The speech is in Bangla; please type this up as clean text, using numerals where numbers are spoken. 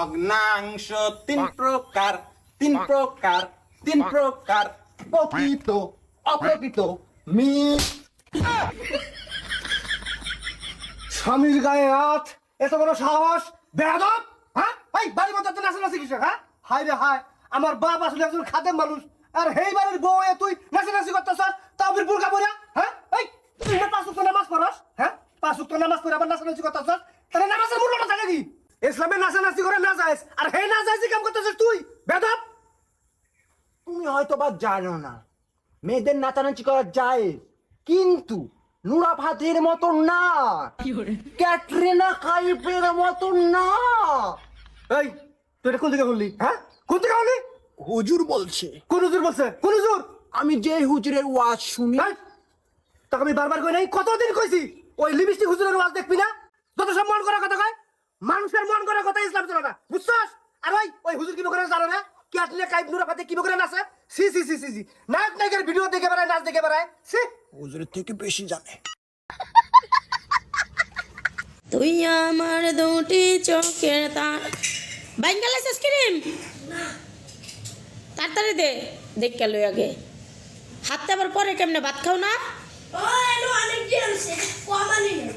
ভগ্নাংশ তিন প্রকার, তিন প্রকার, তিন প্রকার, প্রকৃত অপ্রকৃত মি। স্বামীর গায়ে হাত, এত বড় সাহস, বেয়াদব! হ্যাঁ, এই বাড়ির মধ্যে তো নাচানাচি কিসে? হ্যাঁ, হায় রে হায়, আমার বাপ আসলে একজন খাদেম মানুষ, আর হেই বাড়ির বউ তুই নাচানাচি করতেছ, তাও ফির বুরকা পরে? হ্যাঁ, এই তুই না 5 ওয়াক্ত নামাজ পড়স? হ্যাঁ, 5 ওয়াক্ত নামাজ পড়ে আবার নাচানাচি করতেছ? তাহলে নামাজের মূল্যটা থাকে কি? ইসলামে নাচানাচি করে না যায়স, আর হেই না যায়সি কাম করতেছিস তুই, বেয়াদব! তুমি হয়তো বা জানো না, মেয়েদের নাচানাচি করা যায়, কিন্তু নুরা ফাতের মতো না, ক্যাটরিনা কাইফের মতো না। এই তুই এটা কোন দিকে বললি? হ্যাঁ, কোন দিকে বললি? হুজুর বলছে। কোন হুজুর বলছে? কোন হুজুর? আমি যে হুজুরের ওয়াজ শুনি। এই, তোকে আমি বারবার কই নাই, কতদিন কইছি ওই লিপস্টিক হুজুরের ওয়াজ দেখবি না? যত সব মন করার কথা কয়, মানুষের মন করার কথা ইসলাম চলে না, বুঝছস? আর ওই হুজুর কি করে জানো না? ক্যাটরিনা কাইফ নুরা ফাতে কি করে নাচে? সি সি সি সি সি, নায়ক নায়কের ভিডিও দেখে বেড়ায়, নাচ দেখে বেড়ায়, সি। হুজুরের থেকে বেশি জানে। তুই আমার দুটি চোখের তার বাইঙ্গালাস আইসক্রিম তাড়াতাড়ি দে, দেখ গেল আগে হাতে আবার পরে কেমনে ভাত খাও না? ও এলো অনেক দিয়ে আনছে কম আনি না